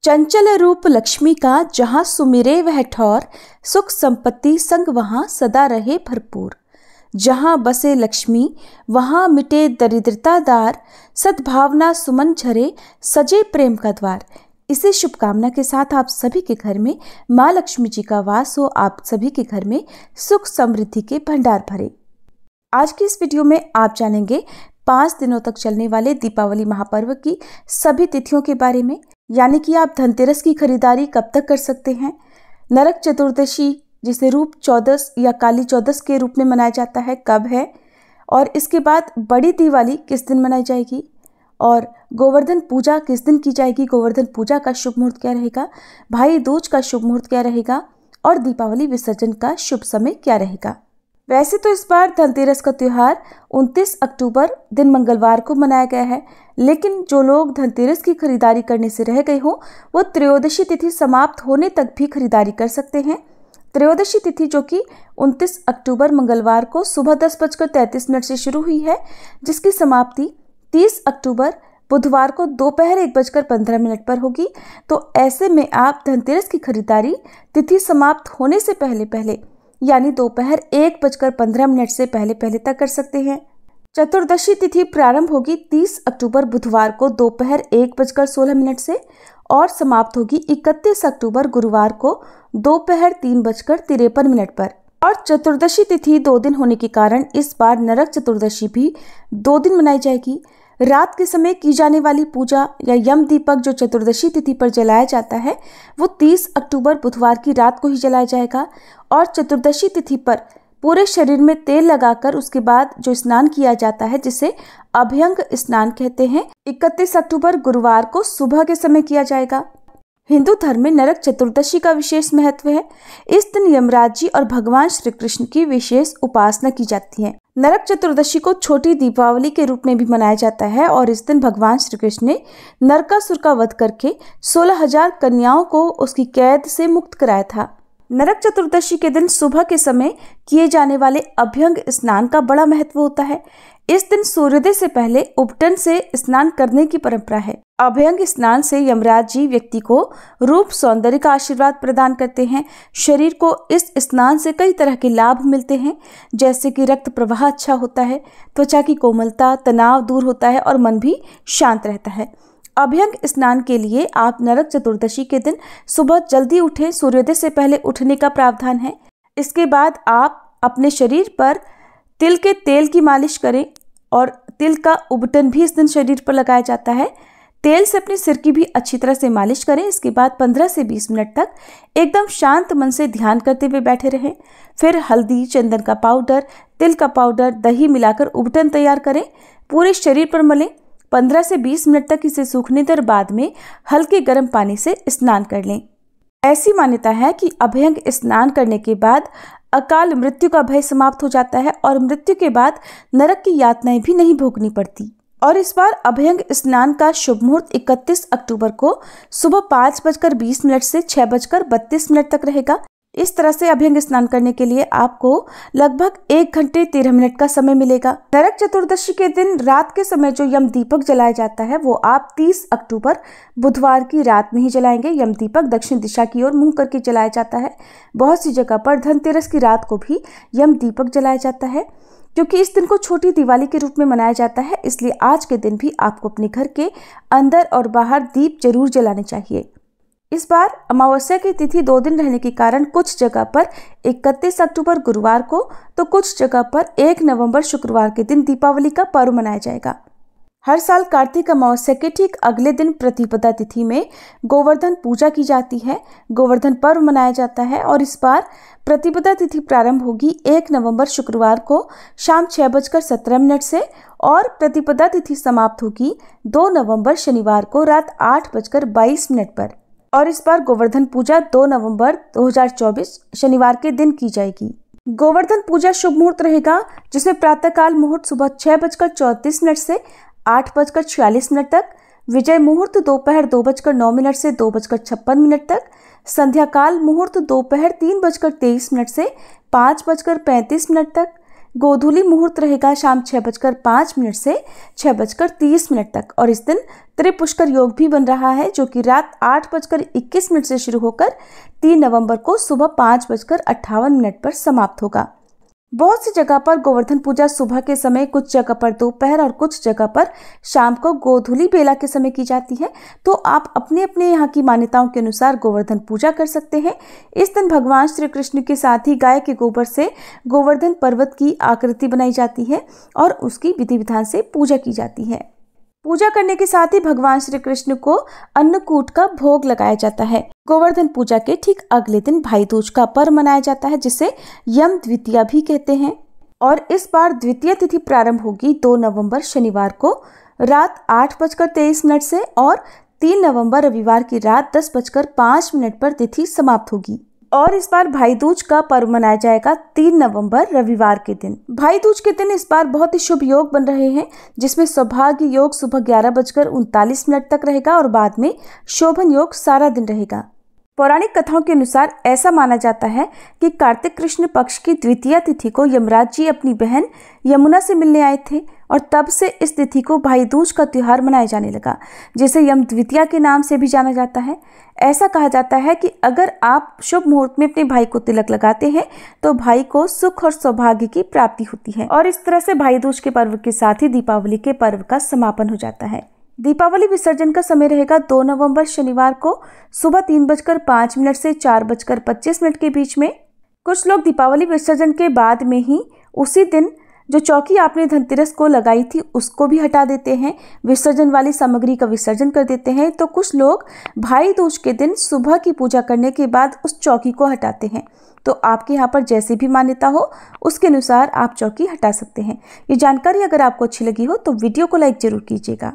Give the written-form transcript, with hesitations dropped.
चंचल रूप लक्ष्मी का जहाँ सुमिरे वह ठौर, सुख संपत्ति संग वहाँ सदा रहे भरपूर। जहाँ बसे लक्ष्मी वहाँ मिटे दरिद्रता दार, सद्भावना सुमन झरे सजे प्रेम का द्वार। इसी शुभकामना के साथ आप सभी के घर में माँ लक्ष्मी जी का वास हो, आप सभी के घर में सुख समृद्धि के भंडार भरे। आज की इस वीडियो में आप जानेंगे 5 दिनों तक चलने वाले दीपावली महापर्व की सभी तिथियों के बारे में, यानी कि आप धनतेरस की खरीदारी कब तक कर सकते हैं, नरक चतुर्दशी जिसे रूप चौदस या काली चौदस के रूप में मनाया जाता है कब है, और इसके बाद बड़ी दिवाली किस दिन मनाई जाएगी, और गोवर्धन पूजा किस दिन की जाएगी, गोवर्धन पूजा का शुभ मुहूर्त क्या रहेगा, भाई दूज का शुभ मुहूर्त क्या रहेगा, और दीपावली विसर्जन का शुभ समय क्या रहेगा। वैसे तो इस बार धनतेरस का त्यौहार 29 अक्टूबर दिन मंगलवार को मनाया गया है, लेकिन जो लोग धनतेरस की खरीदारी करने से रह गए हों वो त्रयोदशी तिथि समाप्त होने तक भी खरीदारी कर सकते हैं। त्रयोदशी तिथि जो कि 29 अक्टूबर मंगलवार को सुबह 10:33 से शुरू हुई है, जिसकी समाप्ति 30 अक्टूबर बुधवार को दोपहर 1:15 पर होगी। तो ऐसे में आप धनतेरस की खरीदारी तिथि समाप्त होने से पहले यानी दोपहर 1:15 से पहले तक कर सकते हैं। चतुर्दशी तिथि प्रारंभ होगी 30 अक्टूबर बुधवार को दोपहर 1:16 से और समाप्त होगी 31 अक्टूबर गुरुवार को दोपहर 3:53 पर। और चतुर्दशी तिथि 2 दिन होने के कारण इस बार नरक चतुर्दशी भी 2 दिन मनाई जाएगी। रात के समय की जाने वाली पूजा या यम दीपक जो चतुर्दशी तिथि पर जलाया जाता है वो 30 अक्टूबर बुधवार की रात को ही जलाया जाएगा। और चतुर्दशी तिथि पर पूरे शरीर में तेल लगाकर उसके बाद जो स्नान किया जाता है जिसे अभ्यंग स्नान कहते हैं, 31 अक्टूबर गुरुवार को सुबह के समय किया जाएगा। हिंदू धर्म में नरक चतुर्दशी का विशेष महत्व है। इस दिन यमराज जी और भगवान श्री कृष्ण की विशेष उपासना की जाती है। नरक चतुर्दशी को छोटी दीपावली के रूप में भी मनाया जाता है और इस दिन भगवान श्री कृष्ण ने नरकासुर का वध करके 16,000 कन्याओं को उसकी कैद से मुक्त कराया था। नरक चतुर्दशी के दिन सुबह के समय किए जाने वाले अभ्यंग स्नान का बड़ा महत्व होता है। इस दिन सूर्योदय से पहले उपटन से स्नान करने की परंपरा है। अभ्यंग स्नान से यमराज जी व्यक्ति को रूप सौंदर्य का आशीर्वाद प्रदान करते हैं। शरीर को इस स्नान से कई तरह के लाभ मिलते हैं, जैसे कि रक्त प्रवाह अच्छा होता है, त्वचा की कोमलता, तनाव दूर होता है और मन भी शांत रहता है। अभ्यंग स्नान के लिए आप नरक चतुर्दशी के दिन सुबह जल्दी उठें, सूर्योदय से पहले उठने का प्रावधान है। इसके बाद आप अपने शरीर पर तिल के तेल की मालिश करें और तिल का उबटन भी इस दिन शरीर पर लगाया जाता है। तेल से अपने सिर की भी अच्छी तरह से मालिश करें। इसके बाद 15 से 20 मिनट तक एकदम शांत मन से ध्यान करते हुए बैठे रहें। फिर हल्दी, चंदन का पाउडर, तिल का पाउडर, दही मिलाकर उबटन तैयार करें, पूरे शरीर पर मलें। 15 से 20 मिनट तक इसे सूखने दें और बाद में हल्के गर्म पानी से स्नान कर लें। ऐसी मान्यता है कि अभ्यंग स्नान करने के बाद अकाल मृत्यु का भय समाप्त हो जाता है और मृत्यु के बाद नरक की यातनाएं भी नहीं भोगनी पड़ती। और इस बार अभ्यंग स्नान का शुभ मुहूर्त 31 अक्टूबर को सुबह 5:20 से 6:32 तक रहेगा। इस तरह से अभ्यंग स्नान करने के लिए आपको लगभग 1 घंटे 13 मिनट का समय मिलेगा। नरक चतुर्दशी के दिन रात के समय जो यम दीपक जलाया जाता है वो आप 30 अक्टूबर बुधवार की रात में ही जलाएंगे। यम दीपक दक्षिण दिशा की ओर मुंह करके जलाया जाता है। बहुत सी जगह पर धनतेरस की रात को भी यम दीपक जलाया जाता है। क्योंकि इस दिन को छोटी दिवाली के रूप में मनाया जाता है, इसलिए आज के दिन भी आपको अपने घर के अंदर और बाहर दीप जरूर जलाने चाहिए। इस बार अमावस्या की तिथि 2 दिन रहने के कारण कुछ जगह पर 31 अक्टूबर गुरुवार को तो कुछ जगह पर 1 नवंबर शुक्रवार के दिन दीपावली का पर्व मनाया जाएगा। हर साल कार्तिक अमावस्या के ठीक अगले दिन प्रतिपदा तिथि में गोवर्धन पूजा की जाती है, गोवर्धन पर्व मनाया जाता है। और इस बार प्रतिपदा तिथि प्रारंभ होगी 1 नवंबर शुक्रवार को शाम 6:17 से और प्रतिपदा तिथि समाप्त होगी 2 नवंबर शनिवार को रात 8:22 पर। और इस बार गोवर्धन पूजा 2 नवंबर 2024 शनिवार के दिन की जाएगी। गोवर्धन पूजा शुभ मुहूर्त रहेगा, जिसमें प्रातःकाल मुहूर्त सुबह 6:34 से 8:46 तक, विजय मुहूर्त दोपहर 2:09 से 2:56 तक, संध्या काल मुहूर्त दोपहर 3:23 से 5:35 तक, गोधूली मुहूर्त रहेगा शाम 6:05 से 6:30 तक और इस दिन त्रिपुष्कर योग भी बन रहा है जो कि रात 8:21 से शुरू होकर 3 नवंबर को सुबह 5:58 पर समाप्त होगा। बहुत सी जगह पर गोवर्धन पूजा सुबह के समय, कुछ जगह पर दोपहर और कुछ जगह पर शाम को गोधूली बेला के समय की जाती है। तो आप अपने अपने यहाँ की मान्यताओं के अनुसार गोवर्धन पूजा कर सकते हैं। इस दिन भगवान श्री कृष्ण के साथ ही गाय के गोबर से गोवर्धन पर्वत की आकृति बनाई जाती है और उसकी विधि विधान से पूजा की जाती है। पूजा करने के साथ ही भगवान श्री कृष्ण को अन्नकूट का भोग लगाया जाता है। गोवर्धन पूजा के ठीक अगले दिन भाई दूज का पर्व मनाया जाता है जिसे यम द्वितीया भी कहते हैं और इस बार द्वितीय तिथि प्रारंभ होगी 2 नवंबर शनिवार को रात 8:23 से और 3 नवंबर रविवार की रात 10:05 पर तिथि समाप्त होगी। और इस बार भाई दूज का पर्व मनाया जाएगा 3 नवंबर रविवार के दिन। भाई दूज के दिन इस बार बहुत ही शुभ योग बन रहे हैं जिसमें सौभाग्य योग सुबह 11:39 तक रहेगा और बाद में शोभन योग सारा दिन रहेगा। पौराणिक कथाओं के अनुसार ऐसा माना जाता है कि कार्तिक कृष्ण पक्ष की द्वितीय तिथि को यमराज जी अपनी बहन यमुना से मिलने आए थे और तब से इस तिथि को भाई दूज का त्योहार मनाया जाने लगा जिसे यम द्वितीया के नाम से भी जाना जाता है। ऐसा कहा जाता है कि अगर आप शुभ मुहूर्त में अपने भाई को तिलक लगाते हैं तो भाई को सुख और सौभाग्य की प्राप्ति होती है और इस तरह से भाई दूज के पर्व के साथ ही दीपावली के पर्व का समापन हो जाता है। दीपावली विसर्जन का समय रहेगा 2 नवंबर शनिवार को सुबह 3:05 से 4:25 के बीच में। कुछ लोग दीपावली विसर्जन के बाद में ही उसी दिन जो चौकी आपने धनतेरस को लगाई थी उसको भी हटा देते हैं, विसर्जन वाली सामग्री का विसर्जन कर देते हैं। तो कुछ लोग भाई दूज के दिन सुबह की पूजा करने के बाद उस चौकी को हटाते हैं। तो आपके यहाँ पर जैसी भी मान्यता हो उसके अनुसार आप चौकी हटा सकते हैं। ये जानकारी अगर आपको अच्छी लगी हो तो वीडियो को लाइक जरूर कीजिएगा।